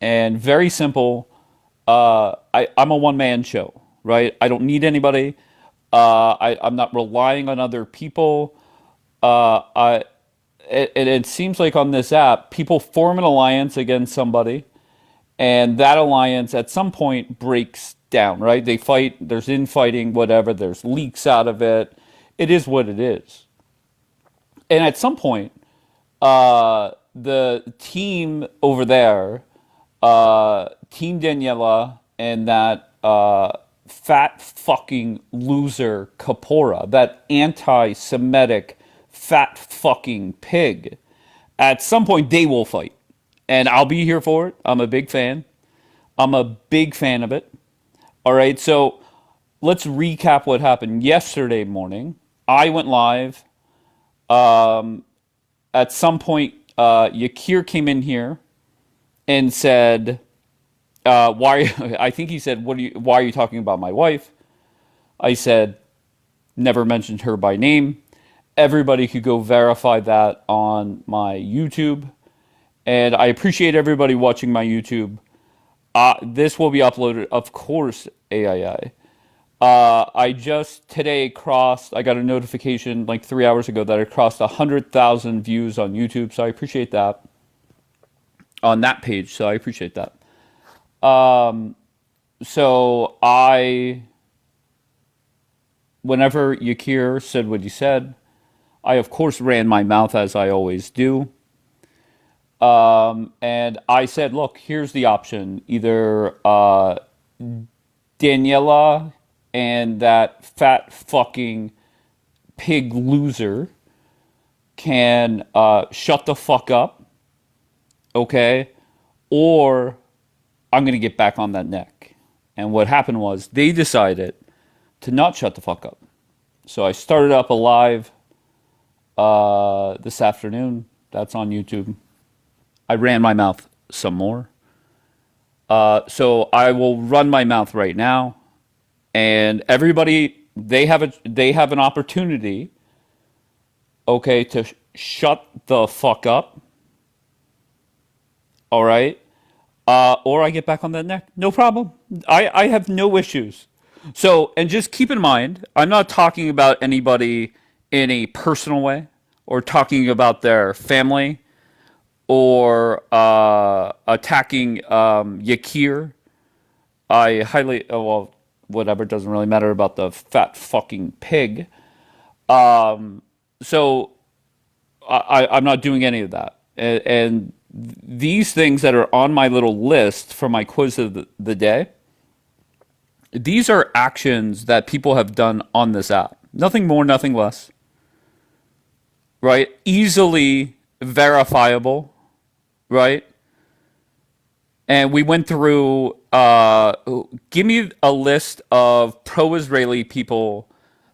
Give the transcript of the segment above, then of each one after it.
And very simple. I'm a one man show, right? I don't need anybody. I'm not relying on other people. I and it seems like on this app, people form an alliance against somebody, and that alliance at some point breaks down, right? They fight, there's infighting, whatever, there's leaks out of it. It is what it is. And at some point, the team over there, Team Daniela, and that fat fucking loser Kapora, that anti Semitic fat fucking pig, at some point they will fight. And I'll be here for it. I'm a big fan. I'm a big fan of it. All right, so let's recap what happened yesterday morning. I went live. At some point, Yakir came in here and said, "Why?" I think he said, Why are you talking about my wife?" I said, "Never mentioned her by name." Everybody could go verify that on my YouTube, and I appreciate everybody watching my YouTube. This will be uploaded, of course, AII. I just today crossed, I got a notification like 3 hours ago that I crossed 100,000 views on YouTube. So I appreciate that on that page. So I appreciate that. So whenever Yakir said what he said, I of course ran my mouth as I always do. And I said, look, here's the option. Either Daniela and that fat fucking pig loser can shut the fuck up, okay? Or I'm going to get back on that neck. And what happened was they decided to not shut the fuck up. So I started up a live this afternoon. That's on YouTube. I ran my mouth some more. So I will run my mouth right now. And everybody, they have an opportunity, okay, to shut the fuck up. All right. Or I get back on that neck. No problem. I have no issues. So, and just keep in mind, I'm not talking about anybody in a personal way or talking about their family or attacking Yakir. I highly, well, whatever, doesn't really matter about the fat fucking pig. So I'm not doing any of that. And these things that are on my little list for my quiz of the day, these are actions that people have done on this app. Nothing more, nothing less. Right? Easily verifiable. Right? And we went through, give me a list of pro-Israeli people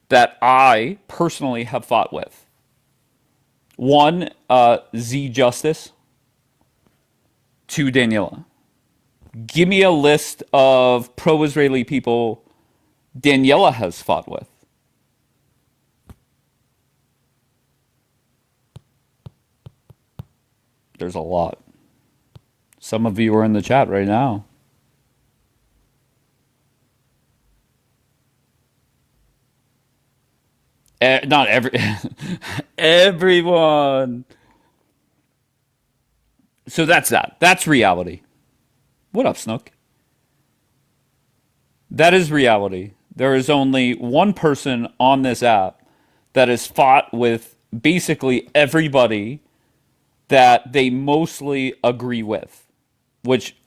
that I personally have fought with. One, Z Justice. Two, Daniela. Give me a list of pro-Israeli people Daniela has fought with. There's a lot. Some of you are in the chat right now. Not every everyone. So that's that. That's reality. What up, Snook? That is reality. There is only one person on this app that has fought with basically everybody that they mostly agree with. Which,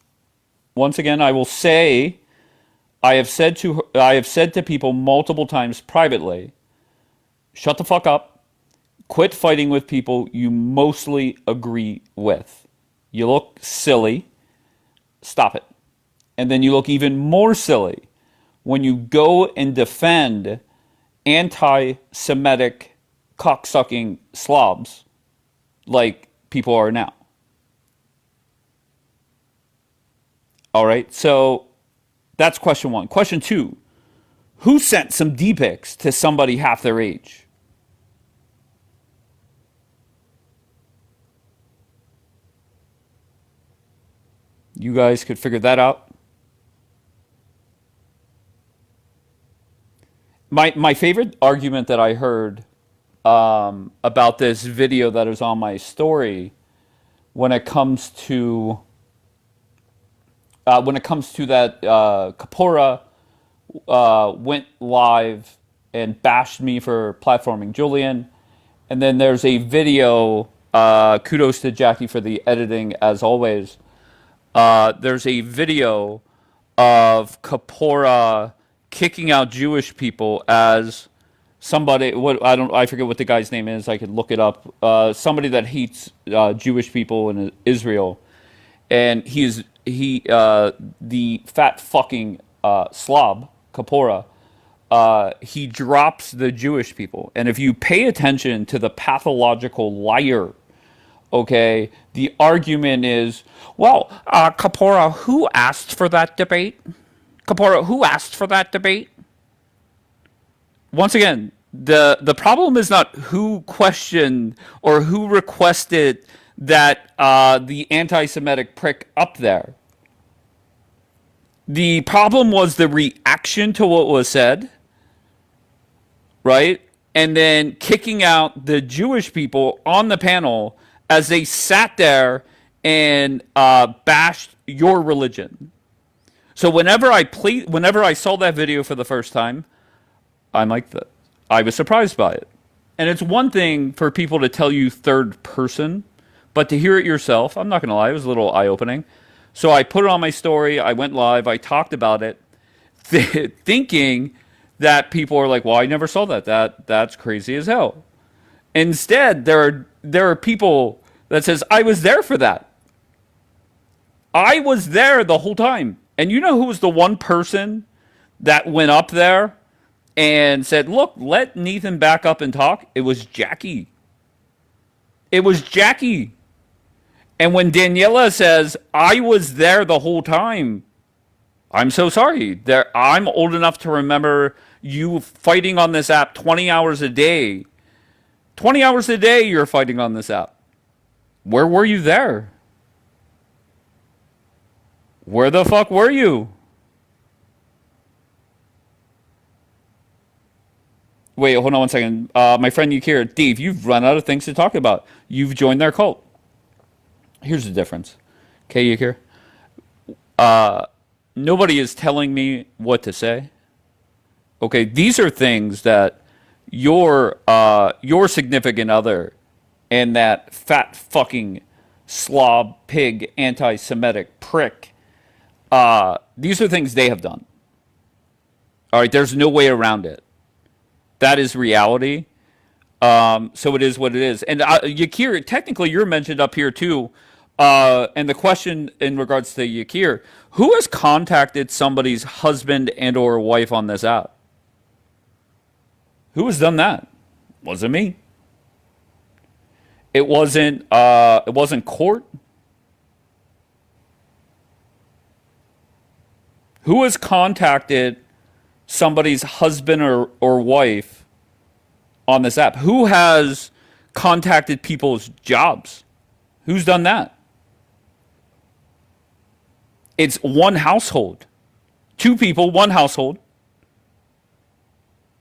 once again, I will say, I have said to people multiple times privately, shut the fuck up. Quit fighting with people you mostly agree with. You look silly. Stop it. And then you look even more silly when you go and defend anti-Semitic cocksucking slobs like people are now. All right, so that's question one. Question two, who sent some D-pics to somebody half their age? You guys could figure that out. My favorite argument that I heard about this video that is on my story when it comes to that Kapora went live and bashed me for platforming Julian, and then there's a video. Kudos to Jackie for the editing, as always. There's a video of Kapora kicking out Jewish people as somebody. What I forget what the guy's name is. I could look it up. Somebody that hates Jewish people in Israel, and the fat fucking slob Kapora. He drops the Jewish people, and if you pay attention to the pathological liar, okay, the argument is, well, Kapora, who asked for that debate? Kapora, who asked for that debate? Once again, the problem is not who questioned or who requested that the anti-Semitic prick up there. The problem was the reaction to what was said, right? And then kicking out the Jewish people on the panel as they sat there and bashed your religion. So whenever I saw that video for the first time, I'm like, I was surprised by it. And it's one thing for people to tell you third person, but to hear it yourself, I'm not going to lie, it was a little eye opening. So I put it on my story, I went live, I talked about it, thinking that people are like, well, I never saw that. That's crazy as hell. Instead, there are people that says, I was there for that. I was there the whole time. And you know who was the one person that went up there and said, look, let Nathan back up and talk? It was Jackie. It was Jackie. And when Daniela says, I was there the whole time, I'm so sorry. I'm old enough to remember you fighting on this app 20 hours a day. 20 hours a day you're fighting on this app. Where were you there? Where the fuck were you? Wait, hold on one second. My friend Yakir, Dave, you've run out of things to talk about. You've joined their cult. Here's the difference. Okay, Yakir? Nobody is telling me what to say. Okay, these are things that your significant other and that fat fucking slob, pig, anti-Semitic prick, these are things they have done. All right, there's no way around it. That is reality. So it is what it is. And Yakir, technically, you're mentioned up here too. And the question in regards to Yakir, who has contacted somebody's husband and or wife on this app? Who has done that? Wasn't me. It wasn't. It wasn't court. Who has contacted somebody's husband or wife on this app? Who has contacted people's jobs? Who's done that? It's one household. Two people, one household.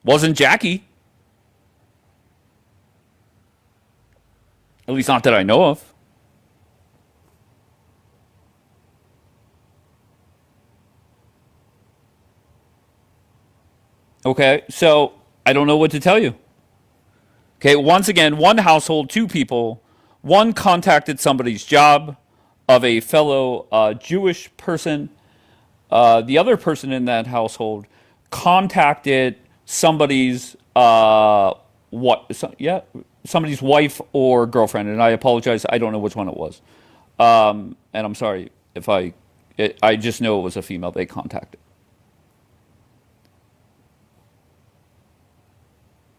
Wasn't Jackie. At least not that I know of. Okay, so I don't know what to tell you. Okay, once again, one household, two people. One contacted somebody's job of a fellow Jewish person. The other person in that household contacted somebody's somebody's wife or girlfriend, and I apologize, I don't know which one it was, and I'm sorry if I just know it was a female they contacted.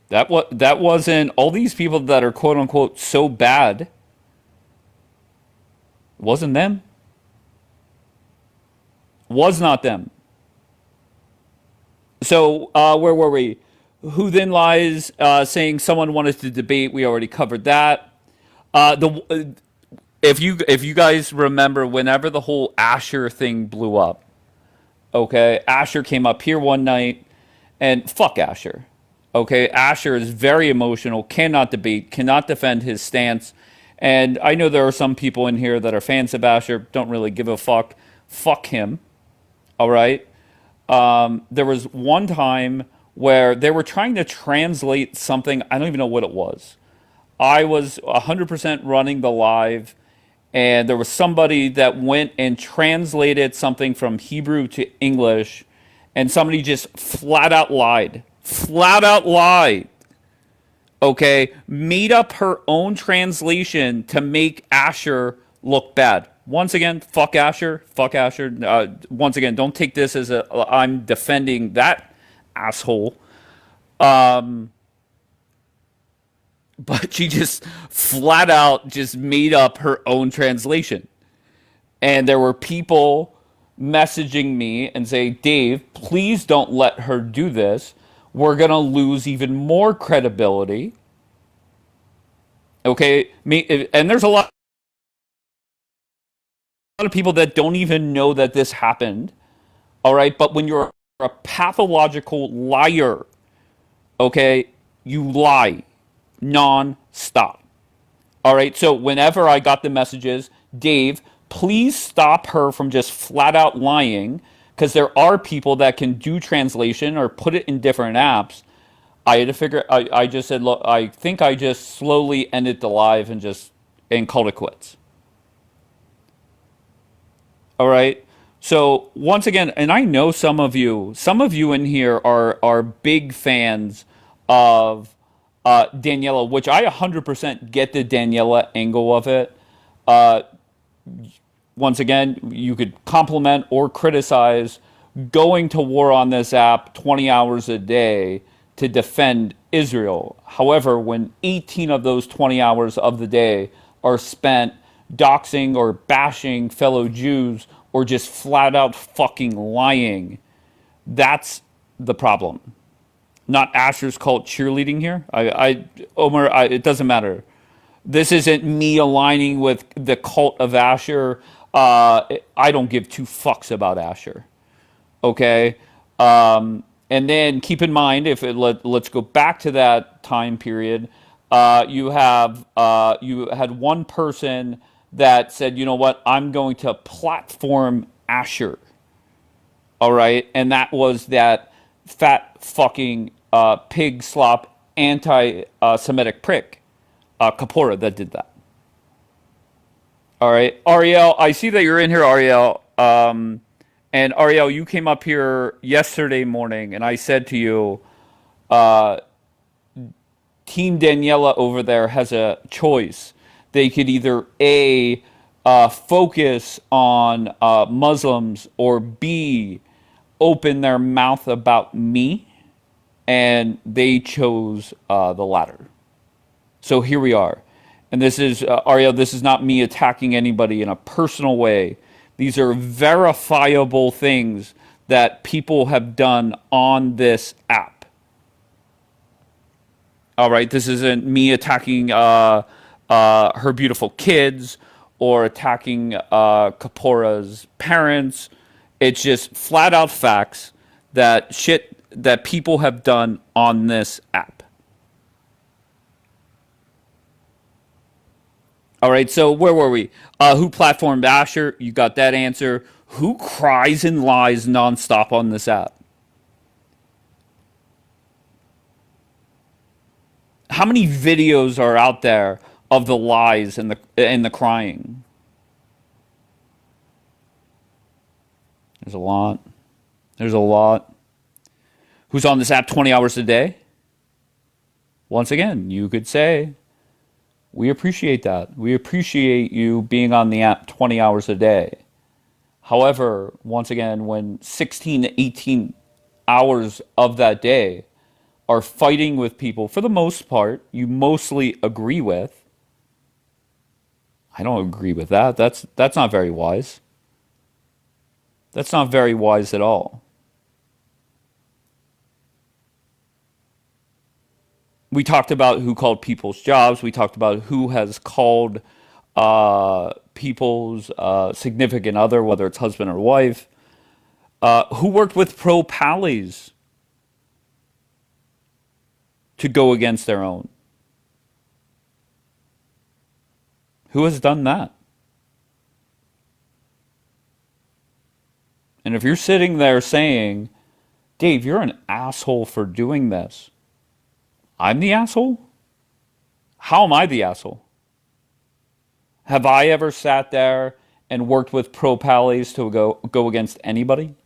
That wasn't all these people that are quote unquote so bad. It wasn't them. Was not them. So where were we? Who then lies saying someone wanted to debate? We already covered that. The if you guys remember, whenever the whole Asher thing blew up, okay, Asher came up here one night, and fuck Asher. Okay, Asher is very emotional, cannot debate, cannot defend his stance. And I know there are some people in here that are fans of Asher, don't really give a fuck. Fuck him. All right. There was one time where they were trying to translate something. I don't even know what it was. I was 100% running the live, and there was somebody that went and translated something from Hebrew to English, and somebody just flat out lied. Flat out lied. Okay? Made up her own translation to make Asher look bad. Once again, fuck Asher. Fuck Asher. Once again, don't take this as a I'm defending that asshole. But she just flat out just made up her own translation. And there were people messaging me and say, Dave, please don't let her do this. We're going to lose even more credibility. Okay. And there's a lot of people that don't even know that this happened. All right. But when you're a pathological liar, okay, you lie non-stop. All right. So whenever I got the messages, Dave, please stop her from just flat out lying, because there are people that can do translation or put it in different apps. I had to figure. I just said, look, I think I just slowly ended the live and called it quits. All right. So once again, and I know some of you in here are big fans of Daniela, which I 100% get the Daniela angle of it. Uh, Once again, you could compliment or criticize going to war on this app 20 hours a day to defend Israel. However, when 18 of those 20 hours of the day are spent doxing or bashing fellow Jews or just flat out fucking lying, that's the problem. Not Asher's cult cheerleading here. Omar, it doesn't matter. This isn't me aligning with the cult of Asher. I don't give two fucks about Asher. Okay. And then keep in mind, let's go back to that time period. You had one person that said, you know what, I'm going to platform Asher. All right, and that was that fat fucking pig slop anti-Semitic prick, Kapora, that did that. All right, Ariel, I see that you're in here, Ariel. And Ariel, you came up here yesterday morning, and I said to you, Team Daniela over there has a choice. They could either A, focus on Muslims, or B, open their mouth about me, and they chose the latter. So here we are. And this is, Ariel, this is not me attacking anybody in a personal way. These are verifiable things that people have done on this app. All right, this isn't me attacking her beautiful kids or attacking Kapora's parents. It's just flat out facts that shit that people have done on this app. All right, so where were we? Who platformed Asher? You got that answer. Who cries and lies nonstop on this app? How many videos are out there of the lies and the crying? There's a lot. There's a lot. Who's on this app 20 hours a day? Once again, you could say, we appreciate that. We appreciate you being on the app 20 hours a day. However, once again, when 16 to 18 hours of that day are fighting with people, for the most part, you mostly agree with, I don't agree with that. That's not very wise. That's not very wise at all. We talked about who called people's jobs. We talked about who has called people's significant other, whether it's husband or wife, who worked with pro pallies to go against their own. Who has done that? And if you're sitting there saying, Dave, you're an asshole for doing this, I'm the asshole? How am I the asshole? Have I ever sat there and worked with pro pallies to go against anybody?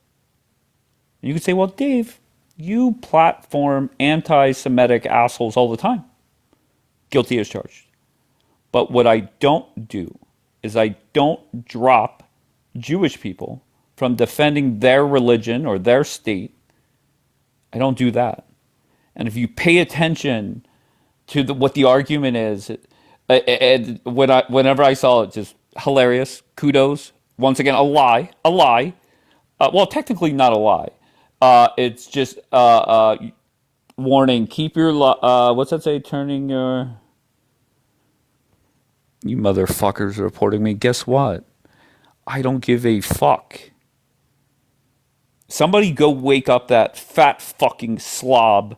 You could say, well, Dave, you platform anti Semitic assholes all the time. Guilty as charged. But what I don't do is I don't drop Jewish people from defending their religion or their state. I don't do that. And if you pay attention to what the argument is, and whenever I saw it, just hilarious, kudos. Once again, a lie. Well, technically not a lie. It's just warning. Keep your what's that say? Turning your you motherfuckers reporting me. Guess what? I don't give a fuck. Somebody go wake up that fat fucking slob,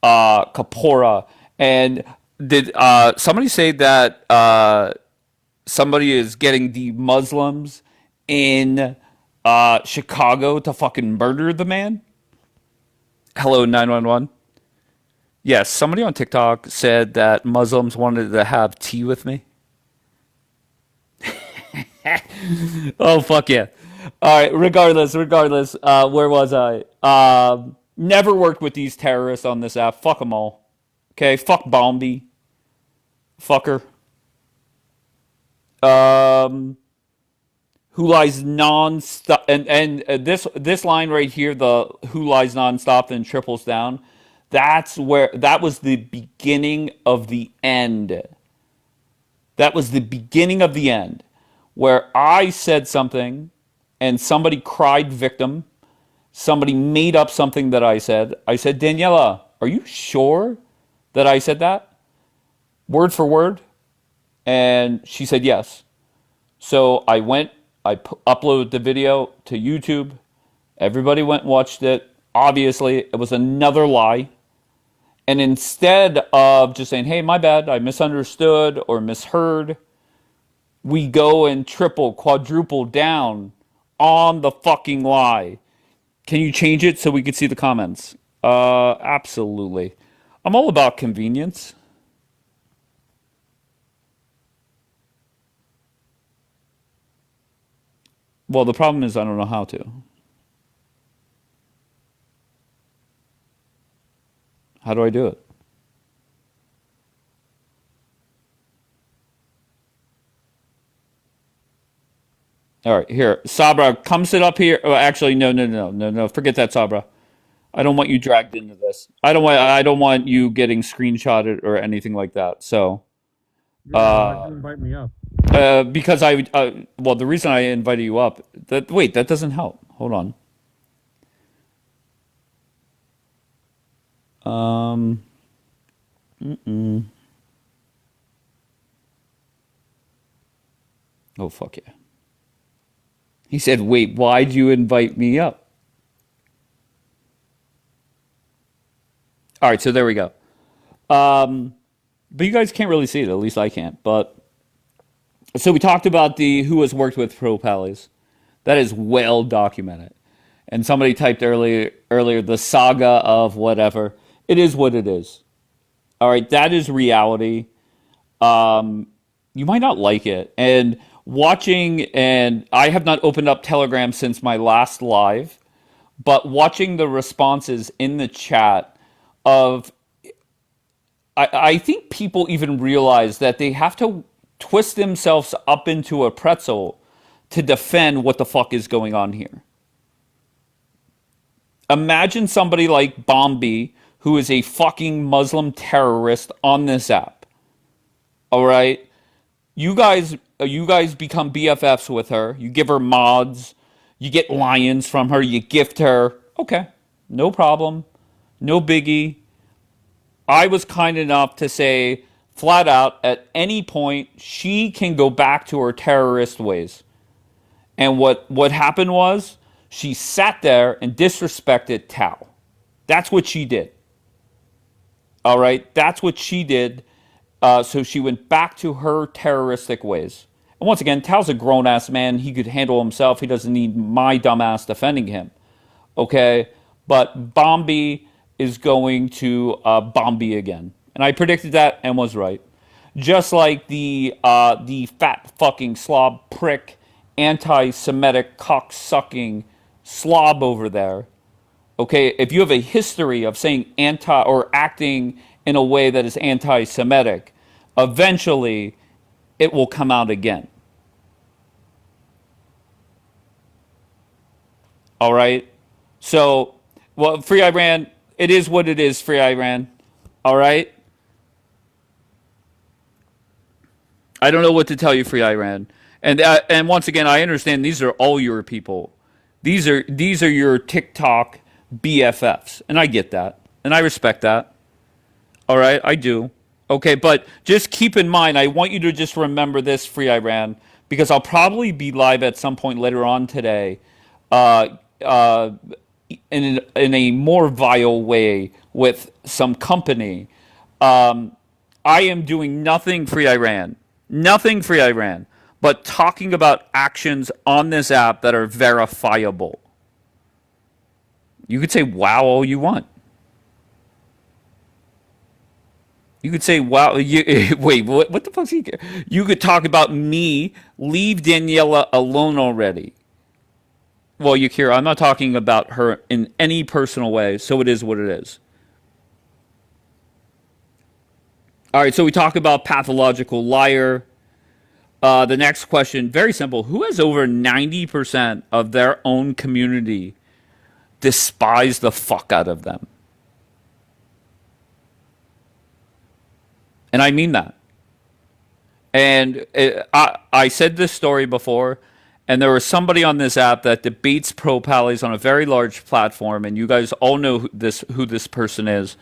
Kapora. And did somebody say that somebody is getting the Muslims in Chicago to fucking murder the man? Hello, 911. Yes, somebody on TikTok said that Muslims wanted to have tea with me. Oh, fuck yeah. All right, regardless, where was I? Never worked with these terrorists on this app. Fuck them all. Okay, fuck Bombi. Fucker. Um, who lies non-stop, and this line right here, the who lies non-stop and triples down, that was the beginning of the end. That was the beginning of the end, where I said something and somebody cried victim. Somebody made up something that I said. I said, Daniela, are you sure that I said that? Word for word? And she said yes. So I went, uploaded the video to YouTube. Everybody went and watched it. Obviously, it was another lie. And instead of just saying, hey, my bad, I misunderstood or misheard, we go and triple, quadruple down on the fucking lie. Can you change it so we could see the comments? Absolutely. I'm all about convenience. Well, the problem is I don't know how to. How do I do it? All right, here. Sabra, come sit up here. Oh, actually, no. Forget that, Sabra. I don't want you dragged into this. I don't want you getting screenshotted or anything like that. So, Yeah, why'd you uh, invite me up? because well, the reason I invited you up, that doesn't help. Hold on. Um, oh, fuck yeah. He said, wait, why'd you invite me up? All right, so there we go. Um, but you guys can't really see it. At least I can't. But so we talked about the who has worked with pro pallies. That is well documented. And somebody typed earlier the saga of whatever. It is what it is. All right, that is reality. Um, you might not like it. And watching, and I have not opened up Telegram since my last live, but watching the responses in the chat of, I think people even realize that they have to twist themselves up into a pretzel to defend what the fuck is going on here. Imagine somebody like Bombi, who is a fucking Muslim terrorist on this app. All right, you guys become BFFs with her. You give her mods. You get lions from her. You gift her. Okay, no problem, no biggie. I was kind enough to say flat out, at any point, she can go back to her terrorist ways. And what happened was she sat there and disrespected Tao. That's what she did. All right, that's what she did. So she went back to her terroristic ways. And once again, Tao's a grown ass man. He could handle himself. He doesn't need my dumbass defending him. Okay, but Bombi is going to Bombi again, and I predicted that and was right. Just like the fat fucking slob prick, anti-Semitic cock-sucking slob over there. Okay, if you have a history of saying anti or acting in a way that is anti-Semitic, eventually it will come out again. All right. So, well, Free Iran, it is what it is. Free Iran. All right. I don't know what to tell you, Free Iran. And once again, I understand these are all your people. These are your TikTok BFFs, and I get that, and I respect that. All right, I do. Okay, but just keep in mind, I want you to just remember this, Free Iran, because I'll probably be live at some point later on today, uh, uh, in a more vile way with some company. I am doing nothing, Free Iran, nothing, Free Iran, but talking about actions on this app that are verifiable. You could say wow all you want. You could say, "Wow, you, wait, what the fuck's he?" You could talk about me. Leave Daniela alone already. Well, Yakira, I'm not talking about her in any personal way, so it is what it is. All right, so we talk about pathological liar. The next question, very simple. Who has over 90% of their own community despise the fuck out of them? And I mean that. And I said this story before, and there was somebody on this app that debates pro pallies on a very large platform, and you guys all know who this person is.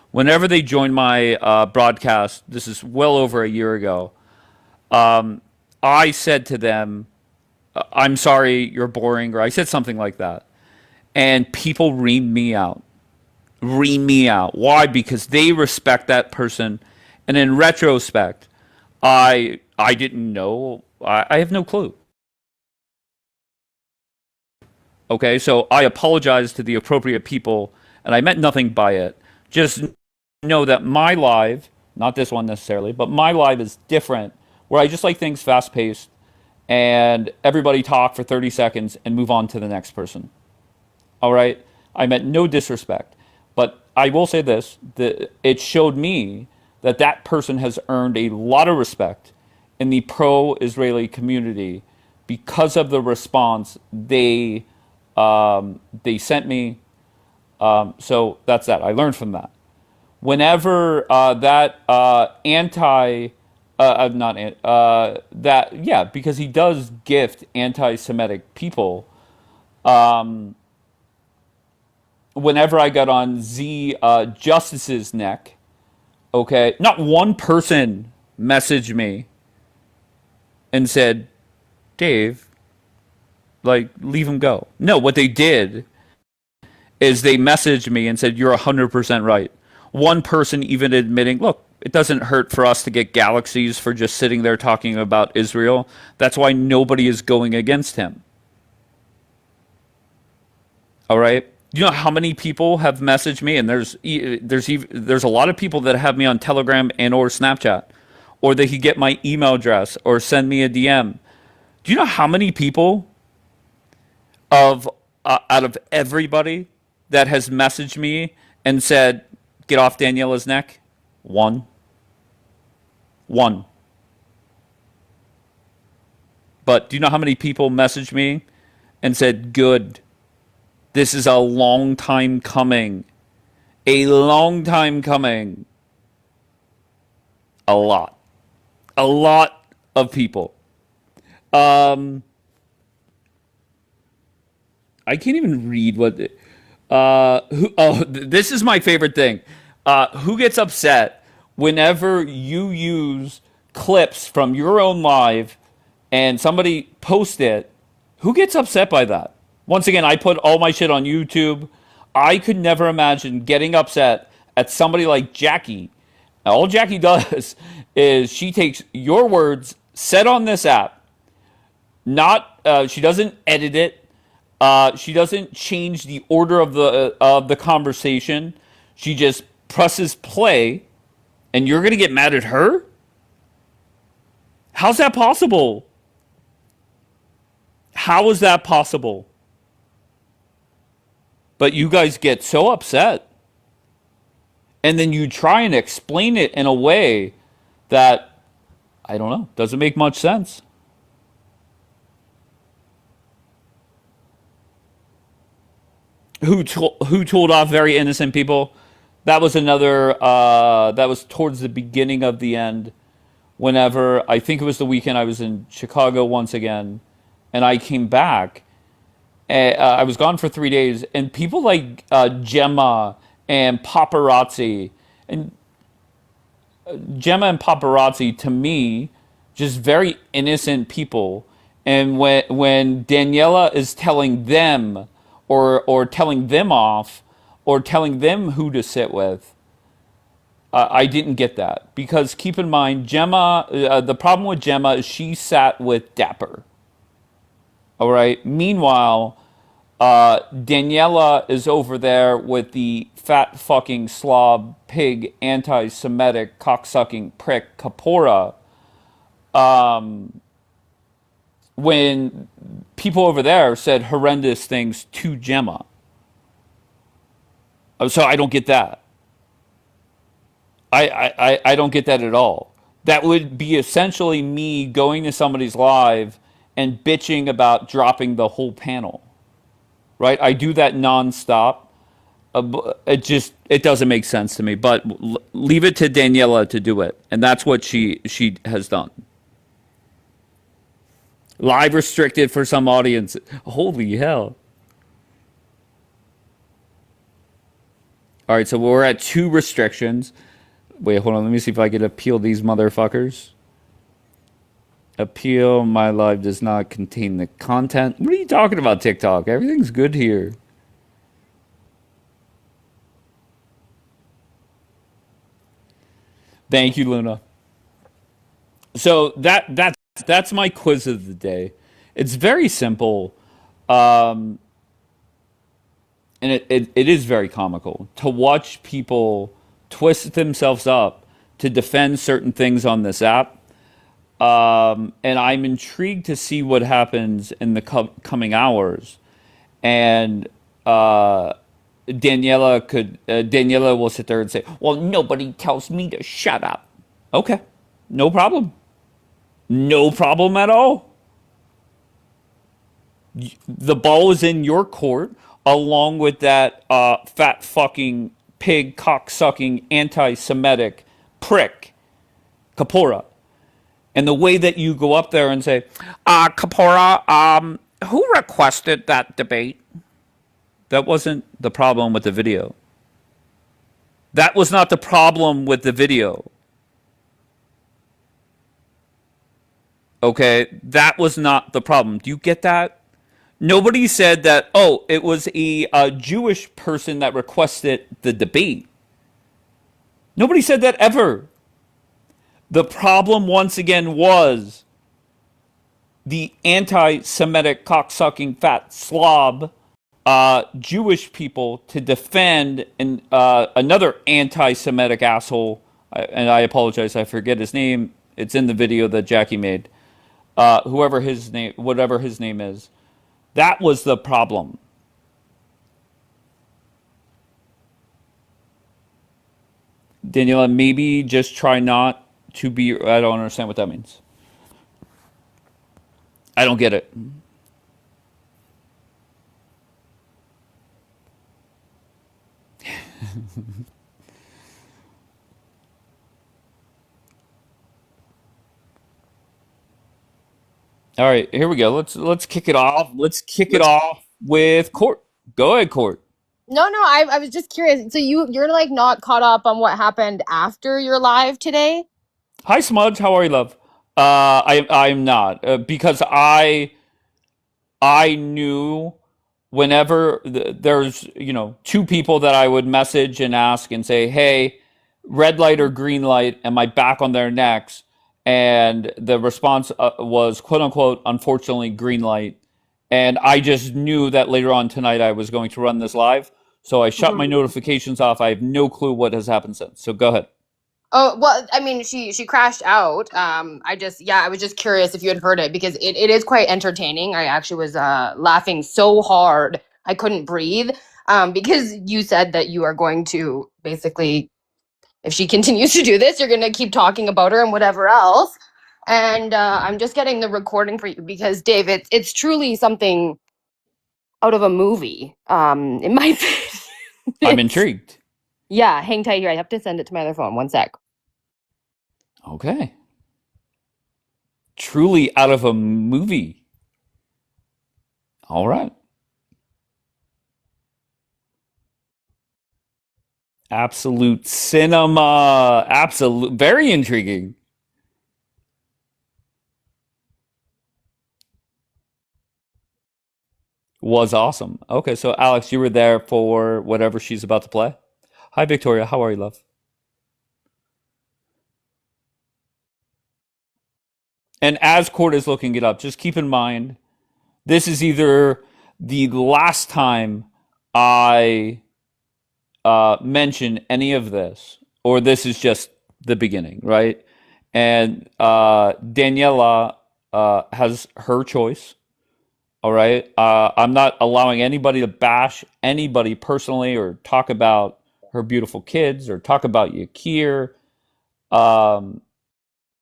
Whenever they joined my broadcast, this is well over a year ago, I said to them, "I'm sorry, you're boring," or I said something like that, and people reamed me out. Ream me out. Why? Because they respect that person, and in retrospect, I didn't know. I have no clue. Okay, so I apologize to the appropriate people, and I meant nothing by it. Just know that my live, not this one necessarily, but my live is different, where I just like things fast paced, and everybody talk for 30 seconds and move on to the next person. All right, I meant no disrespect, but I will say this: that it showed me that that person has earned a lot of respect in the pro-Israeli community because of the response they sent me. So that's that. I learned from that. Whenever that not that yeah, because he does gift anti-Semitic people. Whenever I got on Z Justice's neck, okay, not one person messaged me and said, "Dave, like, leave him go." No, what they did is they messaged me and said, "You're 100% right." One person even admitting, "Look, it doesn't hurt for us to get galaxies for just sitting there talking about Israel. That's why nobody is going against him." All right. You know how many people have messaged me, and there's a lot of people that have me on Telegram and or Snapchat, or they could get my email address or send me a DM. Do you know how many people of out of everybody that has messaged me and said, "Get off Daniela's neck"? One, one. But do you know how many people messaged me and said, "Good. This is a long time coming. A long time coming." A lot. A lot of people. Um, I can't even read what. This is my favorite thing. Who gets upset whenever you use clips from your own live and somebody posts it, who gets upset by that? Once again, I put all my shit on YouTube. I could never imagine getting upset at somebody like Jackie. All Jackie does is she takes your words said on this app, not she doesn't edit it. She doesn't change the order of the conversation. She just presses play, and you're gonna get mad at her? How's that possible? How is that possible? But you guys get so upset, and then you try and explain it in a way that I don't know doesn't make much sense. Who told off very innocent people? That was another. That was towards the beginning of the end. Whenever I think it was the weekend I was in Chicago once again, and I came back. I was gone for 3 days, and people like Gemma and paparazzi, and Gemma and paparazzi to me, just very innocent people. And when Daniela is telling them, or telling them off, or telling them who to sit with, I didn't get that because keep in mind, Gemma. The problem with Gemma is she sat with Dapper. All right. Meanwhile, Daniela is over there with the fat fucking slob pig anti-Semitic cocksucking prick Kapora. When people over there said horrendous things to Gemma, so I don't get that. I don't get that at all. That would be essentially me going to somebody's live and bitching about dropping the whole panel, right? I do that nonstop. It doesn't make sense to me. But leave it to Daniela to do it, and that's what she has done. Live restricted for some audience. Holy hell! All right, so we're at two restrictions. Wait, hold on. Let me see if I can appeal these motherfuckers. Appeal. My live does not contain the content. What are you talking about, TikTok? Everything's good here. Thank you, Luna. So that's my quiz of the day. It's very simple, and it is very comical to watch people twist themselves up to defend certain things on this app. And I'm intrigued to see what happens in the coming hours. And Daniela will sit there and say, "Well, nobody tells me to shut up." Okay, no problem, no problem at all. The ball is in your court, along with that fat fucking pig cock sucking anti-Semitic prick Kapora. And the way that you go up there and say, Kapora, who requested that debate? That wasn't the problem with the video. That was not the problem with the video. Okay? That was not the problem. Do you get that? Nobody said that, oh, it was a Jewish person that requested the debate. Nobody said that ever. The problem, once again, was the anti Semitic cocksucking fat slob Jewish people to defend another anti Semitic asshole. And I apologize, I forget his name. It's in the video that Jackie made. Whoever his name, whatever his name is. That was the problem. Daniela, maybe just try not to be. I don't understand what that means. I don't get it. All right, here we go. Let's kick it off. Let's kick it off with Court. Go ahead, Court. No, no, I was just curious. So you're like not caught up on what happened after your live today? Hi, Smudge. How are you, love? I'm not because I knew whenever there's two people that I would message and ask and say, hey, red light or green light, am I back on their necks? And the response was quote unquote, unfortunately, green light. And I just knew that later on tonight I was going to run this live. So I shut my Mhm. notifications off. I have no clue what has happened since. So go ahead. Oh, well, I mean, she crashed out. I was just curious if you had heard it because it is quite entertaining. I actually was laughing so hard I couldn't breathe. Because you said that you are going to basically, if she continues to do this, you're going to keep talking about her and whatever else. And I'm just getting the recording for you because Dave, it's truly something out of a movie. In my opinion. I'm It's intrigued. Yeah, hang tight here. I have to send it to my other phone. One sec. Okay. Truly out of a movie. All right. Absolute cinema. Absolute. Very intriguing. Was awesome. Okay, so Alex, you were there for whatever she's about to play. Hi, Victoria. How are you, love? And as Court is looking it up, just keep in mind this is either the last time I mention any of this, or this is just the beginning, right? And Daniela has her choice. All right. I'm not allowing anybody to bash anybody personally or talk about her beautiful kids or talk about Yakir. Um,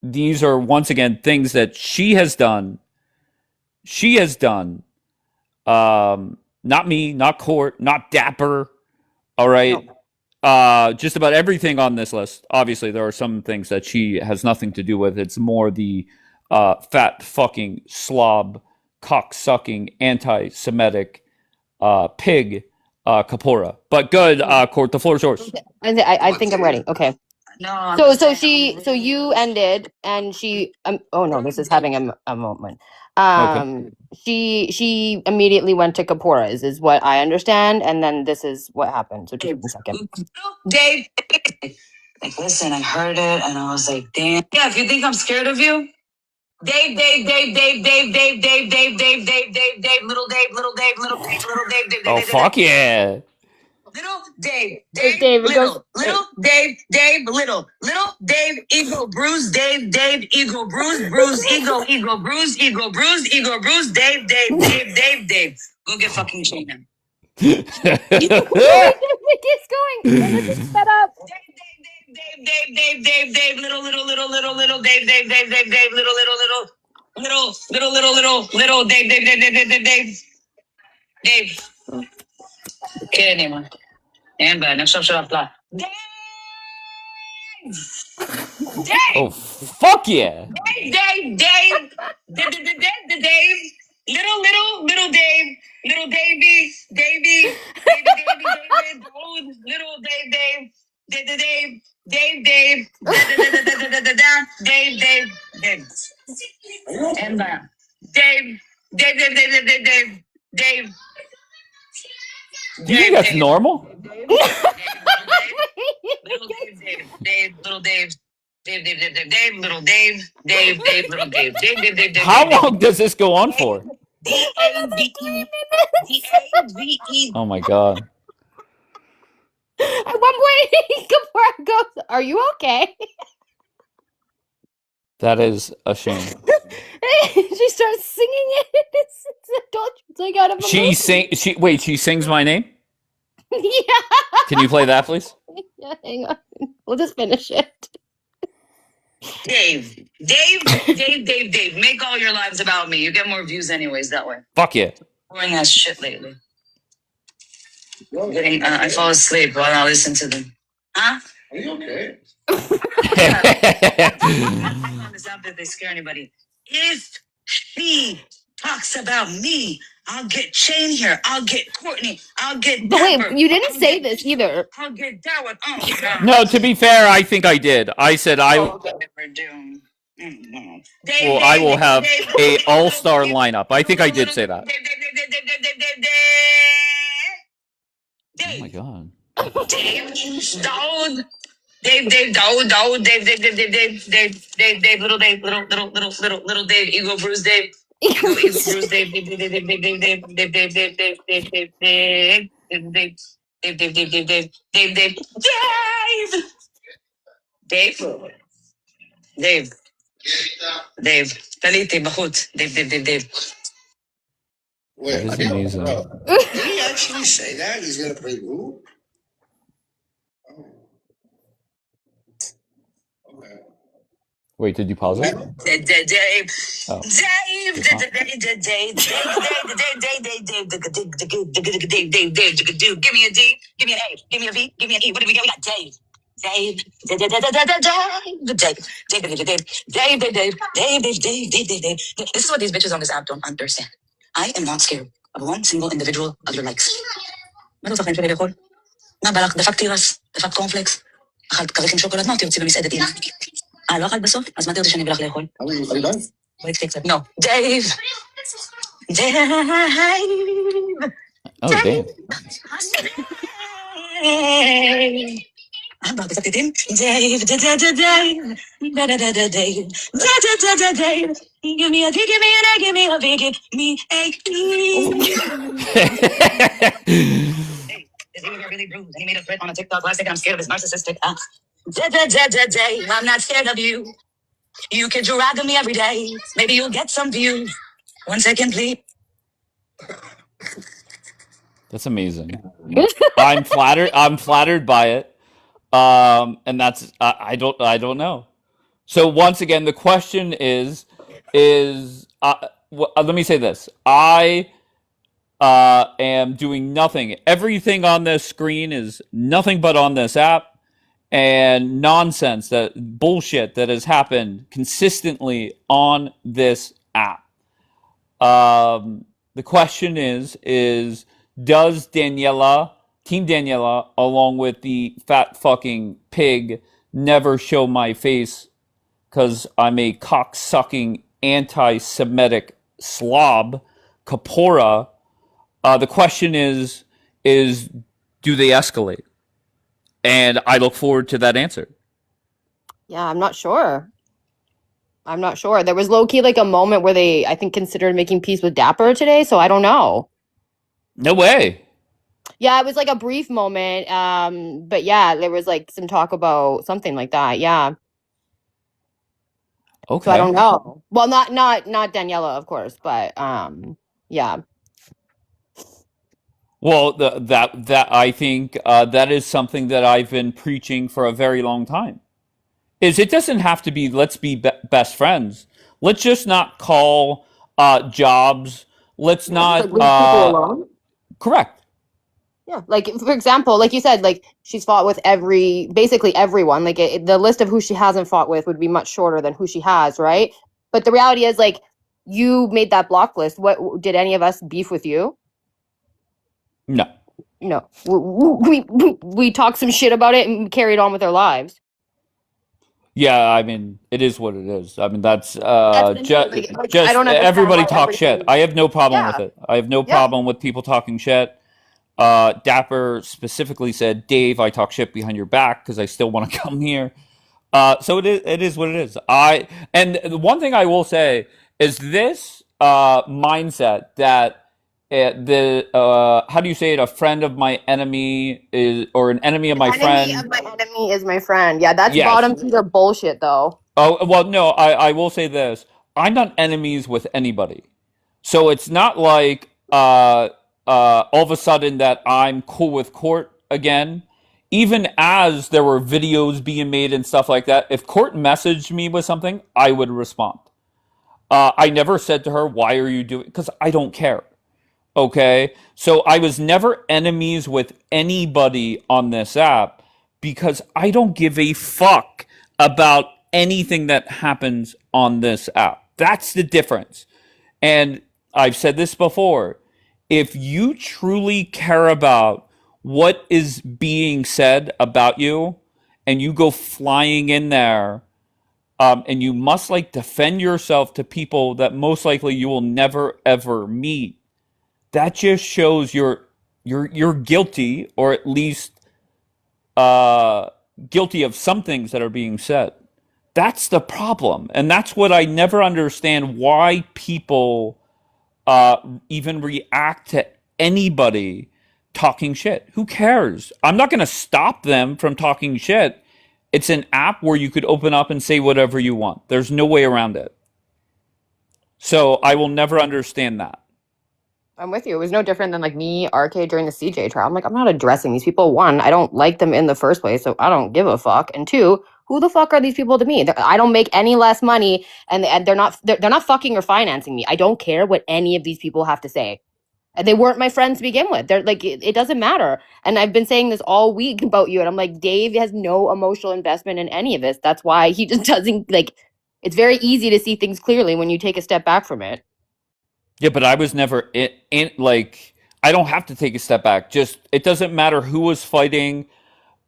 these are once again things that she has done. She has done. Not me, not Court, not Dapper. All right. No. Just about everything on this list. Obviously, there are some things that she has nothing to do with. It's more the fat fucking slob, cock sucking, anti Semitic pig Kapora. But good, Court, the floor is yours. I think I'm ready. Okay. No, so you ended and she oh no, this is having a moment. Okay. She immediately went to Kapora's is what I understand, and then this is what happened. So just one second. Dave, like, listen, I heard it and I was like, damn. Yeah, if you think I'm scared of you, Dave, little Dave, little Dave, little Dave, little Dave, Oh, fuck yeah. Little Dave, little Dave, little Dave, ego, bruise, Dave, ego, bruise, ego, bruise, Dave. Go get fucking Gina. Keep going. Let's just set up. Dave, little Dave, little Dave. Kid anymore. And bad. Next up, shut up. Oh, Dave, fuck yeah. Dave, little Dave, little Davy, little Dave, and Dave, Dave, Do you think that's normal? Little Dave, How long does this go on for? Dave. Oh my god. At one point, Kapora goes, "Are you okay?" That is a shame. She starts singing it. It's like out of a She movie. sing she wait, she sings my name? Yeah. Can you play that please? Yeah, hang on. We'll just finish it. Dave. Make all your lives about me. You get more views anyways that way. Fuck yeah. Boring ass shit lately. I fall asleep while I listen to them. Huh? Are you okay? I found this out that they scare anybody. If she talks about me. I'll get Shane here. I'll get Courtney. I'll get But wait, Dapper. you didn't I'll say get this Keith. either. I'll get Darwin. Oh, God. No, to be fair, I think I did. I said Oh, okay. Never do. No. I will have a Little, all-star lineup. I think I did say Dave, that. Dave, Dave, Dave, Dave, Dave, Dave, Dave, Oh my Dave, god. Dave, Dave, Dave, little Dave, little Dave, Ego Bruce Dave, Ego Bruce Dave, Dave, Taliti, Bahut, Dave. That is amazing. Did he actually say that? He's gonna play who? Oh, okay. Wait, did you pause it? Dave, Oh. Dave, give me a D, give me an A, give me a V, give me an E. What do we got? We got Dave. Dave. This is what these bitches on this app don't understand. I am not scared of one single individual of your likes. Meron sa akin pinag-record. Nabalak, dafak tiras, dafak cornflakes. Akal kariking chocolate na, tiyot sila mis edit ina. Alo, akal baso, as matil siya ni Balak lekol. Are you done? Wait, fix it. No. Dave. Oh damn. I'm about to Dave. Dave. Give me a D, give me an A, give me a V, give me a E. His ears are really bruised, and he made a threat on a TikTok last night. I'm scared of his narcissistic ass. I'm not scared of you. You can drag me every day. Maybe you'll get some views. 1 second, please. That's amazing. I'm flattered by it. And that's I don't know. So once again, the question is let me say this. I am doing nothing. Everything on this screen is nothing but on this app and nonsense, that bullshit that has happened consistently on this app. The question is does Team Daniela, along with the fat fucking pig, never show my face because I'm a cock-sucking anti-Semitic slob, Kapora? The question is do they escalate? And I look forward to that answer. Yeah, I'm not sure. There was low key like a moment where they, I think, considered making peace with Dapper today, so I don't know. No way. Yeah, it was like a brief moment. But yeah, there was like some talk about something like that. Yeah. Okay. So I don't know. Well, not Daniela, of course, but yeah. Well, that I think that is something that I've been preaching for a very long time. Is it doesn't have to be let's be best friends. Let's just not call jobs. Let's not leave people alone. Correct. Yeah, like for example, like you said, like she's fought with basically everyone. Like the list of who she hasn't fought with would be much shorter than who she has, right? But the reality is, like, you made that block list. What did any of us beef with you? No. No, we talked some shit about it and carried on with our lives. Yeah, I mean, it is what it is. I mean, that's Like, just I don't understand everybody why talk shit. everything. I have no problem with Yeah, it. I have no yeah. problem with people talking shit. Dapper specifically said, "Dave, I talk shit behind your back because I still want to come here." So it is what it is. And the one thing I will say is this mindset that the how do you say it? A friend of my enemy is, or an enemy of my Enemy friend. of my enemy is my friend. Yeah, that's Yes. bottom feeder bullshit, though. Oh well, no. I will say this. I'm not enemies with anybody. So it's not like all of a sudden that I'm cool with Court again. Even as there were videos being made and stuff like that, if Court messaged me with something, I would respond. I never said to her, "Why are you doing?" Because I don't care. Okay, so I was never enemies with anybody on this app because I don't give a fuck about anything that happens on this app. That's the difference. And I've said this before. If you truly care about what is being said about you and you go flying in there, and you must like defend yourself to people that most likely you will never ever meet, that just shows you're guilty, or at least uh, guilty of some things that are being said. That's the problem, and that's what I never understand, why people even react to anybody talking shit. Who cares? I'm not going to stop them from talking shit. It's an app where you could open up and say whatever you want. There's no way around it. So I will never understand that. I'm with you. It was no different than like me, RK during the CJ trial. I'm like, I'm not addressing these people. One, I don't like them in the first place, so I don't give a fuck. And two, who the fuck are these people to me? I don't make any less money, and they're not fucking or financing me. I don't care what any of these people have to say. And they weren't my friends to begin with. They're like, it doesn't matter. And I've been saying this all week about you, and I'm like, Dave has no emotional investment in any of this. That's why he just doesn't like. It's very easy to see things clearly when you take a step back from it. Yeah, but I was never in like, I don't have to take a step back. Just it doesn't matter who was fighting.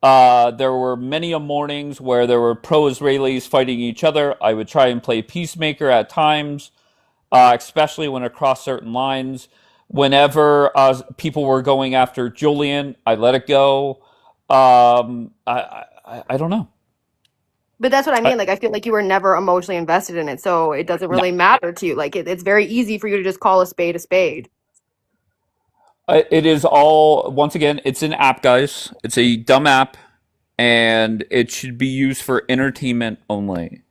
There were many a mornings where there were pro-Israelis fighting each other. I would try and play peacemaker at times, especially when across certain lines. Whenever people were going after Julian, I let it go. I don't know. But that's what I I, mean. Like, I feel like you were never emotionally invested in it, so it doesn't no, really matter to you. Like, it's very easy for you to just call a spade a spade. it is all, once again, it's an app, guys. It's a dumb app, and it should be used for entertainment only.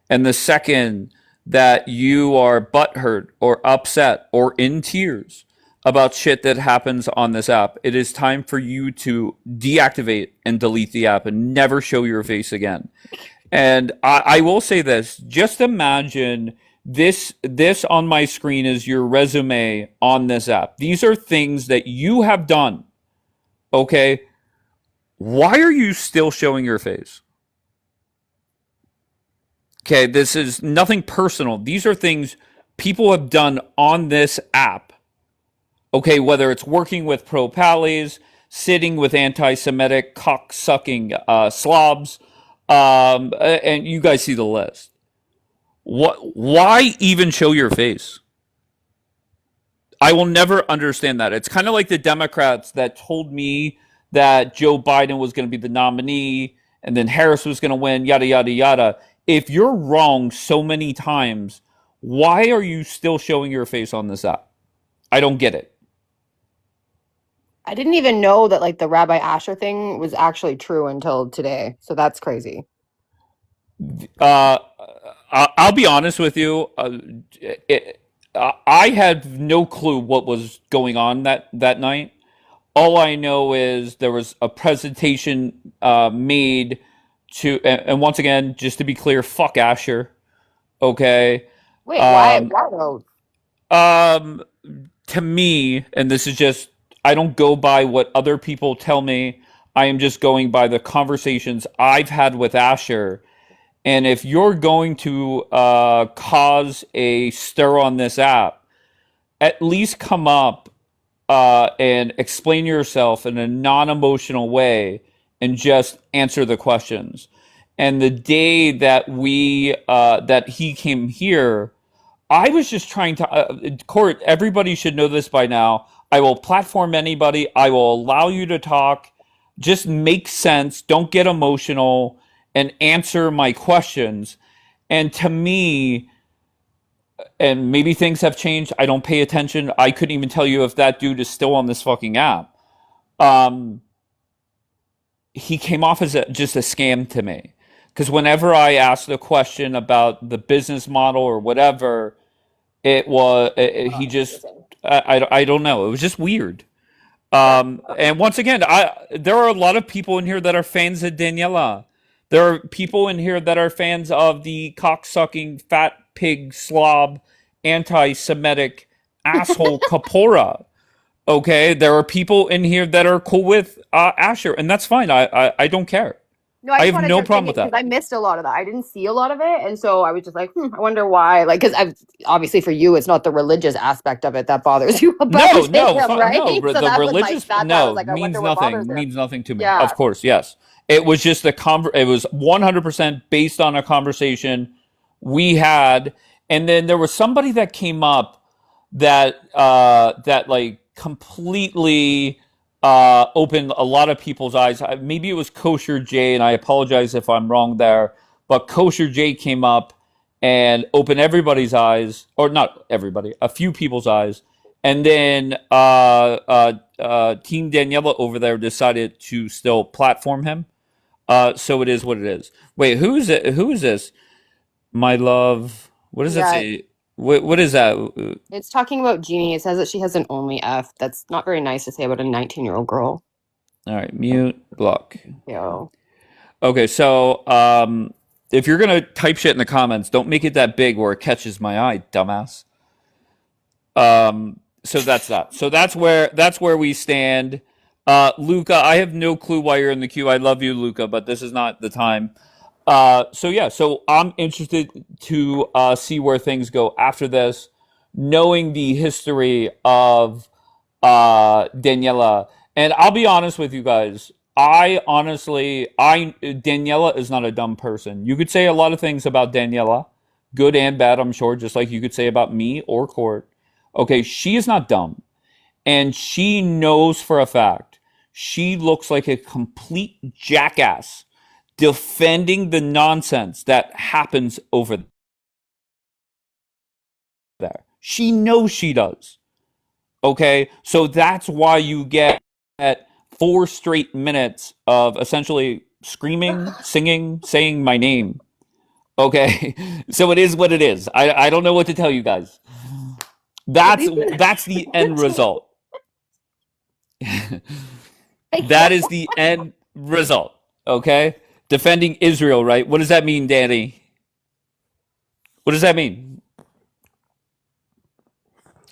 And the second that you are butthurt or upset or in tears about shit that happens on this app, it is time for you to deactivate and delete the app and never show your face again. And I will say this: just imagine this on my screen is your resume on this app. These are things that you have done. Okay, why are you still showing your face? Okay, this is nothing personal. These are things people have done on this app. Okay, whether it's working with pro pallies, sitting with anti-Semitic cock-sucking slobs, and you guys see the list. What? Why even show your face? I will never understand that. It's kind of like the Democrats that told me that Joe Biden was going to be the nominee and then Harris was going to win, yada, yada, yada. If you're wrong so many times, why are you still showing your face on this app? I don't get it. I didn't even know that like the Rabbi Asher thing was actually true until today. So that's crazy. Uh, I'll be honest with you. I had no clue what was going on that night. All I know is there was a presentation made to, and once again, just to be clear, fuck Asher. Okay. Wait, why? Um, Why though? um, to me, and this is just, I don't go by what other people tell me. I am just going by the conversations I've had with Asher. And if you're going to cause a stir on this app, at least come up and explain yourself in a non-emotional way and just answer the questions. And the day that that he came here, I was just trying to court. Everybody should know this by now. I will platform anybody. I will allow you to talk. Just make sense. Don't get emotional and answer my questions. And to me, and maybe things have changed. I don't pay attention. I couldn't even tell you if that dude is still on this fucking app. Um, he came off as just a scam to me. Because whenever I asked a question about the business model or whatever, he just, I don't know. It was just weird. And once again, there are a lot of people in here that are fans of Daniela. There are people in here that are fans of the cocksucking fat pig slob anti-Semitic asshole Kapora. Okay, there are people in here that are cool with Asher, and that's fine. I don't care. No, I I just have wanted no your problem opinion with because that. I missed a lot of that. I didn't see a lot of it, and so I was just like, I wonder why. Like, because I've obviously for you, it's not the religious aspect of it that bothers you about No, no, him, right? no. So The that was religious that's why I was no like, I means wonder what bothers nothing. him. Means nothing to me. Of Yeah. course, yes. It was just it was 100% based on a conversation we had, and then there was somebody that came up that like completely opened a lot of people's eyes. Maybe it was Kosher J, and I apologize if I'm wrong there, but Kosher J came up and opened everybody's eyes, or not everybody, a few people's eyes, and then Team Daniela over there decided to still platform him. So it is what it is. Wait, who is it? Who is this? My love. What does that Yeah, say? What is that? it's talking about Jeannie. It says that she has an only F. That's not very nice to say about a 19-year-old girl. All right, mute, block. Yeah. Okay, so if you're gonna type shit in the comments, don't make it that big where it catches my eye, dumbass. So that's that. So that's where we stand. Luca, I have no clue why you're in the queue. I love you, Luca, but this is not the time. So yeah, so I'm interested to see where things go after this, knowing the history of Daniela. And I'll be honest with you guys. I Daniela is not a dumb person. You could say a lot of things about Daniela, good and bad, I'm sure, just like you could say about me or Court. Okay, she is not dumb, and she knows for a fact she looks like a complete jackass defending the nonsense that happens over there. She knows she does. Okay, so that's why you get 4 straight minutes of essentially screaming, singing, saying my name. Okay, so it is what it is. I don't know what to tell you guys. At That's least that's the end result. I That can't. is the end result. Okay, defending Israel, right? What does that mean, Danny? What does that mean?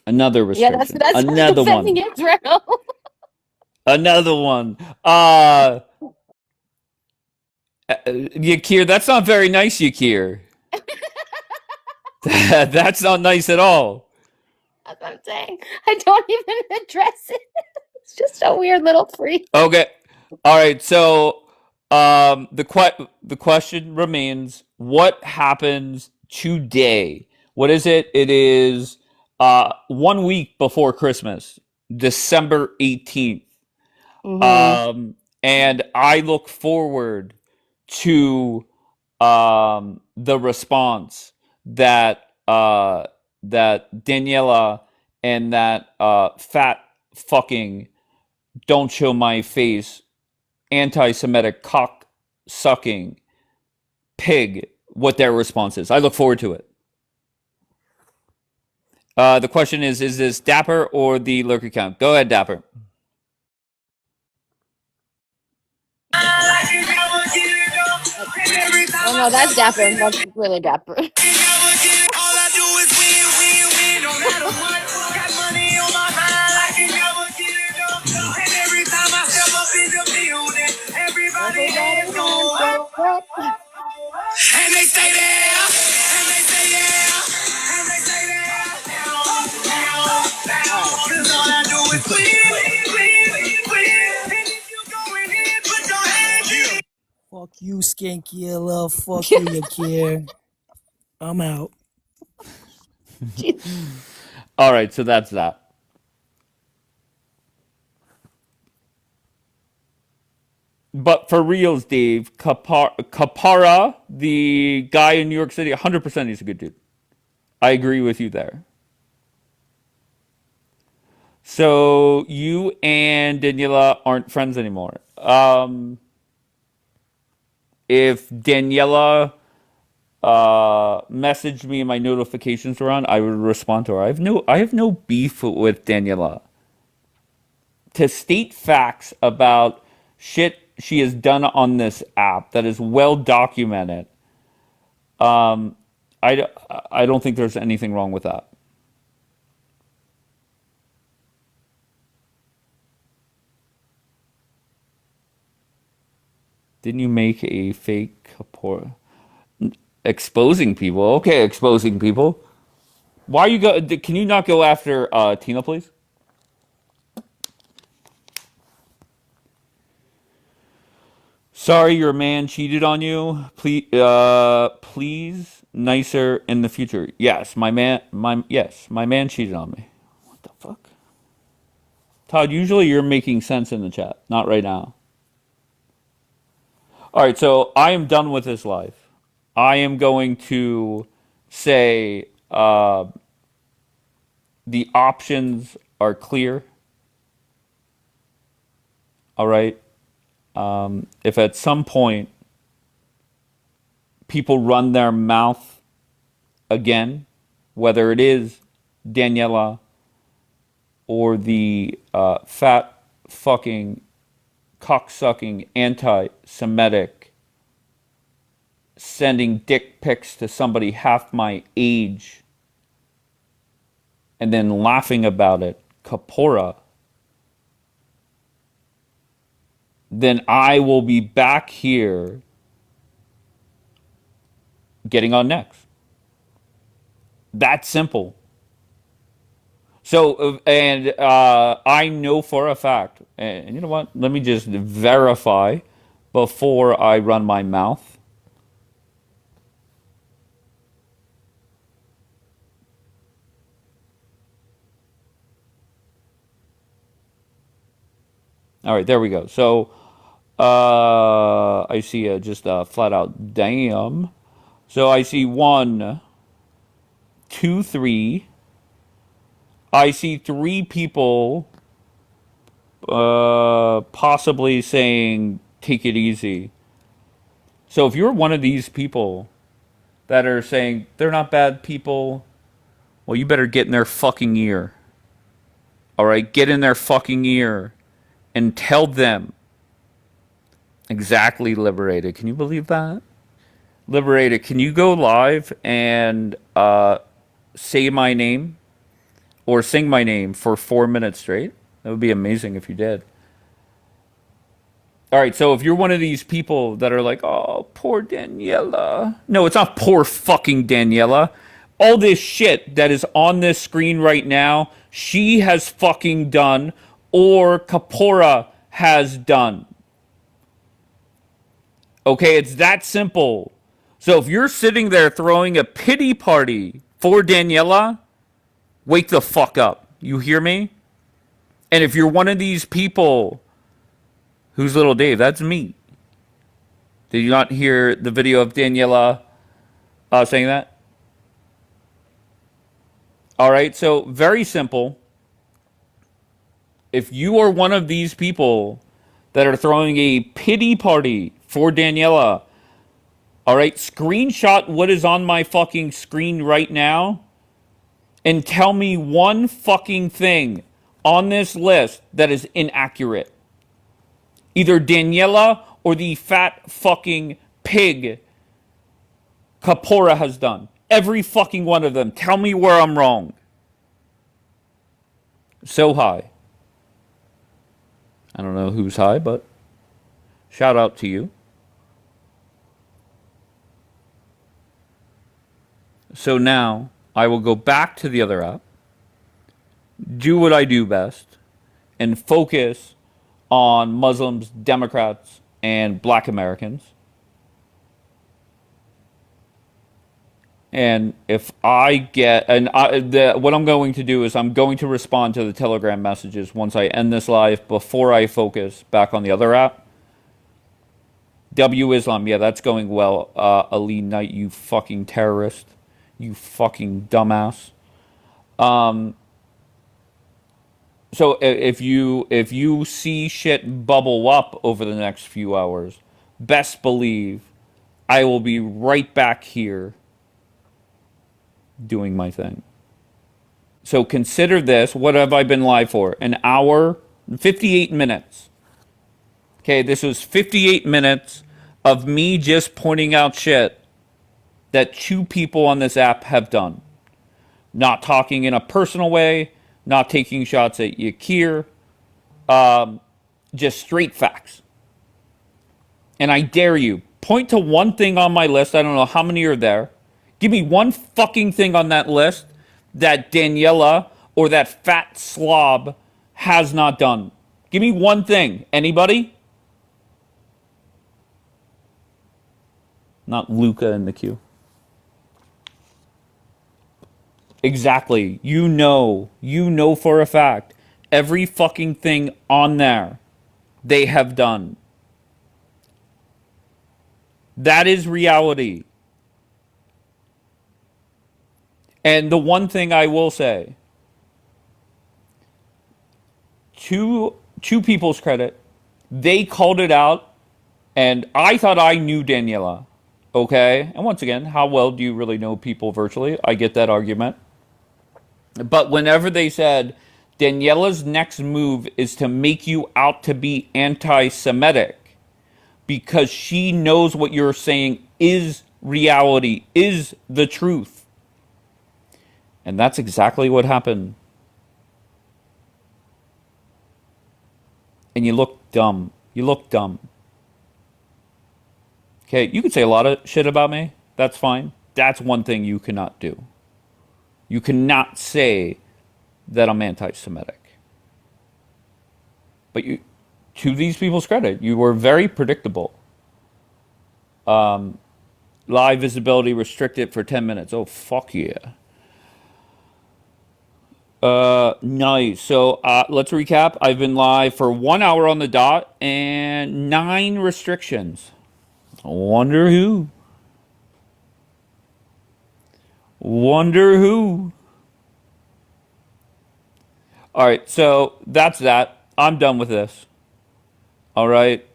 Another Yeah, restriction. that's Another defending one. Israel. Another one. Yakir, that's not very nice, Yakir. That's not nice at all. That's what I'm saying. I don't even address it. It's just a weird little freak. Okay. All right. So, the question remains: what happens today? What is it? It is 1 week before Christmas, December 18th. Mm-hmm. And I look forward to the response that that Daniela and that fat fucking don't show my face anti-Semitic cock sucking pig, what their response is. I look forward to it. The question is this Dapper or the lurk account? Go ahead, Dapper. Oh no, that's dapper. That's really dapper. Everybody wants your what? And they stay there, and they say yeah, and they say down, All right. cause all I do is win. And if you going in, put your hands in. Fuck you, Skanky love. Fuck you, Yakir. I'm out. Jeez. All right, so that's that. But for reals, Dave, Kapara, the guy in New York City, 100% he's a good dude. I agree with you there. So you and Daniela aren't friends anymore. If Daniela messaged me and my notifications were on, I would respond to her. I have no beef with Daniela. To state facts about shit she has done on this app that is well documented, I, I don't think there's anything wrong with that. Didn't you make a fake Kapora? Exposing people. Okay, exposing people. Why you go? Can you not go after Tina, please? Sorry, your man cheated on you. Please, nicer in the future. Yes, my man cheated on me. What the fuck, Todd? Usually you're making sense in the chat, not right now. All right, so I am done with this live. I am going to say the options are clear. All right. If at some point people run their mouth again, whether it is Daniela or the fat fucking cocksucking anti-Semitic sending dick pics to somebody half my age and then laughing about it, Kapora, then I will be back here getting on next. That simple. So, and I know for a fact, and you know what? Let me just verify before I run my mouth. All right, there we go. So, I see just a flat out damn. So I see 1, 2, 3. I see 3 people possibly saying take it easy. So if you're one of these people that are saying they're not bad people, well, you better get in their fucking ear. All right, get in their fucking ear and tell them exactly, Liberated. Can you believe that? Liberated, can you go live and say my name or sing my name for 4 minutes straight? That would be amazing if you did. All right, so if you're one of these people that are like, oh, poor Daniela. No, it's not poor fucking Daniela. All this shit that is on this screen right now, she has fucking done or Kapora has done. Okay, it's that simple. So if you're sitting there throwing a pity party for Daniela, wake the fuck up. You hear me? And if you're one of these people, who's little Dave? That's me. Did you not hear the video of Daniela saying that? All right, so very simple. If you are one of these people that are throwing a pity party for Daniela, all right, screenshot what is on my fucking screen right now and tell me one fucking thing on this list that is inaccurate. Either Daniela or the fat fucking pig Kapora has done. Every fucking one of them. Tell me where I'm wrong. So high. I don't know who's high, but shout out to you. So now I will go back to the other app, do what I do best, and focus on Muslims, Democrats, and Black Americans. And if I get, what I'm going to do is I'm going to respond to the Telegram messages once I end this live before I focus back on the other app. W Islam, yeah, that's going well. Ali Knight, you fucking terrorist. You fucking dumbass. So if you see shit bubble up over the next few hours, best believe I will be right back here doing my thing. So consider this. What have I been live for? An hour, 58 minutes. Okay, this was 58 minutes of me just pointing out shit that 2 people on this app have done. Not talking in a personal way, not taking shots at Yakir, just straight facts. And I dare you, point to one thing on my list. I don't know how many are there. Give me one fucking thing on that list that Daniela or that fat slob has not done. Give me one thing. Anybody? Not Luca in the queue. Exactly. You know for a fact every fucking thing on there they have done. That is reality. And the one thing I will say, to people's credit, they called it out, and I thought I knew Daniela. Okay? And once again, how well do you really know people virtually? I get that argument. But whenever they said Daniela's next move is to make you out to be anti Semitic because she knows what you're saying is reality, is the truth. And that's exactly what happened. And you look dumb. You look dumb. Okay, you can say a lot of shit about me. That's fine. That's one thing you cannot do. You cannot say that I'm anti Semitic. But you, to these people's credit, you were very predictable. Live visibility restricted for 10 minutes. Oh, fuck yeah. Nice. So let's recap. I've been live for 1 hour on the dot and 9 restrictions. Wonder who? Wonder who? All right, so that's that. I'm done with this. All right.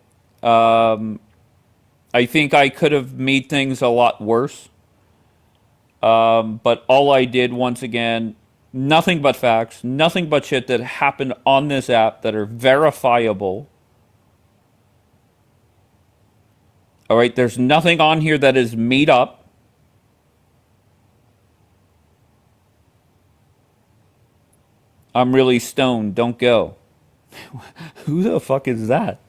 I think I could have made things a lot worse. But all I did, once again, nothing but facts, nothing but shit that happened on this app that are verifiable. All right, there's nothing on here that is made up. I'm really stoned. Don't go. Who the fuck is that?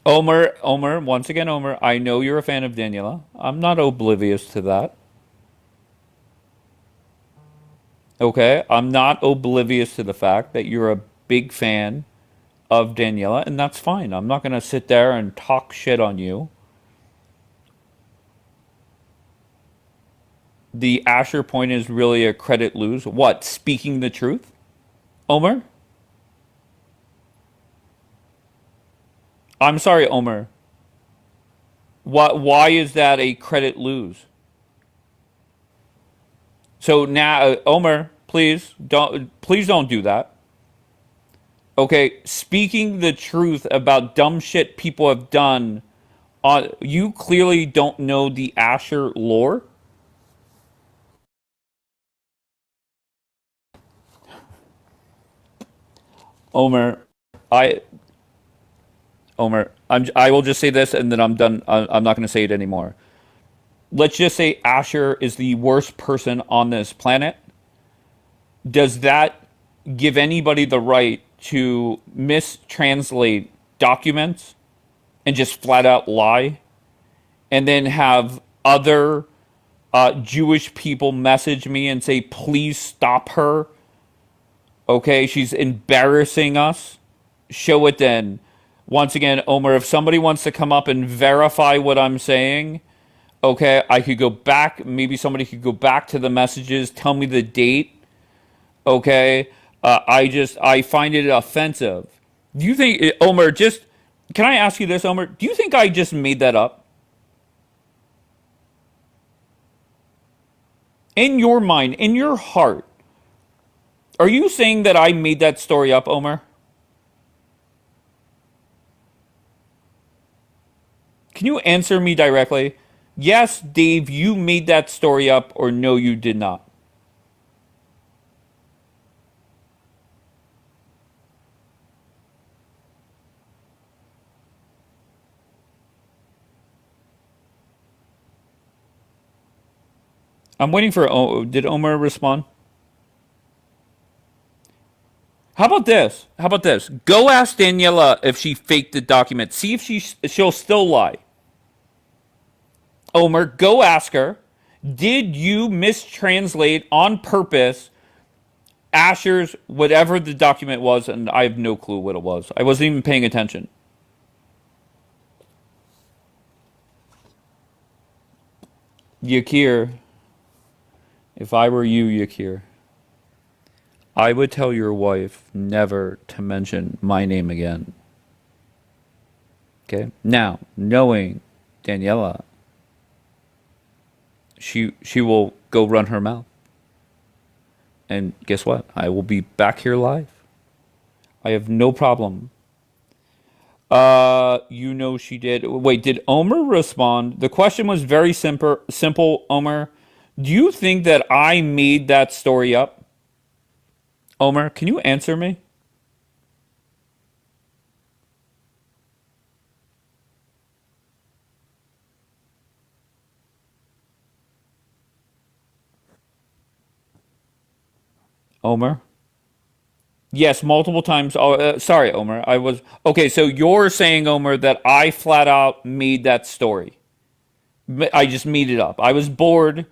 Omer, once again, Omer, I know you're a fan of Daniela. I'm not oblivious to that. Okay? I'm not oblivious to the fact that you're a big fan of Daniela, and that's fine. I'm not going to sit there and talk shit on you. The Asher point is really a credit lose. What? Speaking the truth? Omer? I'm sorry, Omer. Why is that a credit lose? So now, Omer, please don't do that. Okay, speaking the truth about dumb shit people have done, you clearly don't know the Asher lore. Omer, I I will just say this and then I'm done. I'm not going to say it anymore. Let's just say Asher is the worst person on this planet. Does that give anybody the right to mistranslate documents and just flat out lie and then have other Jewish people message me and say, please stop her? Okay, she's embarrassing us. Show it then. Once again, Omer, if somebody wants to come up and verify what I'm saying, okay, I could go back. Maybe somebody could go back to the messages, tell me the date. Okay, I find it offensive. Do you think, Omer? Can I ask you this, Omer? Do you think I just made that up in your mind, in your heart? Are you saying that I made that story up, Omer? Can you answer me directly? Yes, Dave, you made that story up, or no, you did not. I'm waiting for. Did Omer respond? How about this? How about this? Go ask Daniela if she faked the document. See if she'll still lie. Omer, go ask her. Did you mistranslate on purpose Asher's whatever the document was? And I have no clue what it was. I wasn't even paying attention. Yakir, if I were you, Yakir, I would tell your wife never to mention my name again. Okay? Now, knowing Daniela, she will go run her mouth. And guess what? I will be back here live. I have no problem. She did. Wait, did Omer respond? The question was very simple, Omer. Do you think that I made that story up? Omer, can you answer me? Omer? Yes, multiple times. Oh, sorry, Omer. I was okay. So you're saying, Omer, that I flat out made that story. I just made it up. I was bored,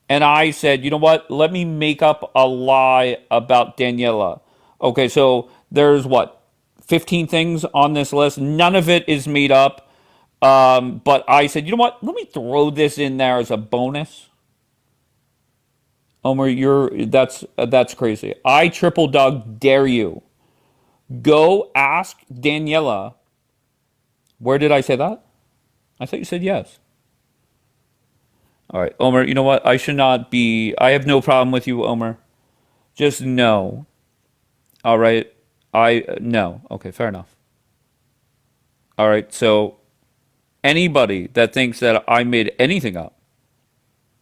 and I said, you know what? Let me make up a lie about Daniela. Okay, so there's what 15 things on this list. None of it is made up. But I said, you know what? Let me throw this in there as a bonus. Omer, that's crazy. I triple dog dare you. Go ask Daniela. Where did I say that? I thought you said yes. All right, Omer, you know what? I should not be. I have no problem with you, Omer. Just no. All right. No. Okay, fair enough. All right, so anybody that thinks that I made anything up,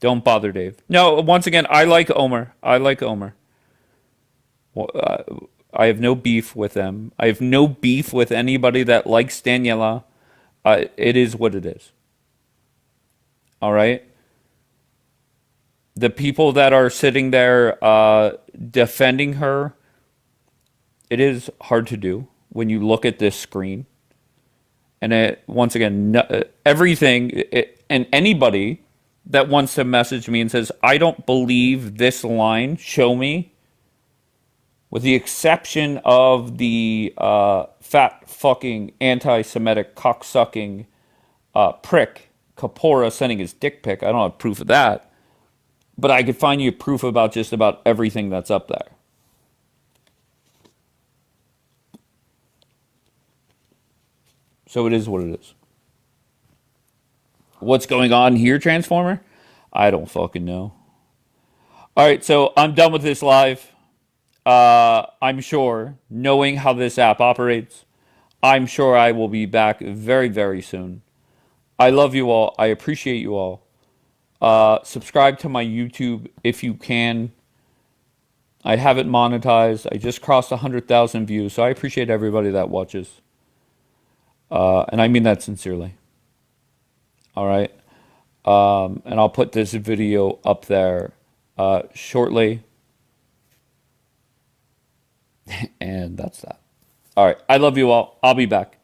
don't bother Dave. No, once again, I like Omer. I like Omer. Well, I have no beef with them. I have no beef with anybody that likes Daniela. It is what it is. All right. The people that are sitting there defending her, it is hard to do when you look at this screen. And once again, no, everything, and anybody that wants to message me and says, I don't believe this line, show me, with the exception of the fat fucking anti Semitic cocksucking prick, Kapora, sending his dick pic. I don't have proof of that. But I could find you proof about just about everything that's up there. So it is what it is. What's going on here, Transformer? I don't fucking know. All right, so I'm done with this live. I'm sure, knowing how this app operates, I'm sure I will be back very, very soon. I love you all. I appreciate you all. Subscribe to my YouTube if you can. I have it monetized. I just crossed 100,000 views, so I appreciate everybody that watches. And I mean that sincerely. All right. And I'll put this video up there shortly. And that's that. All right. I love you all. I'll be back.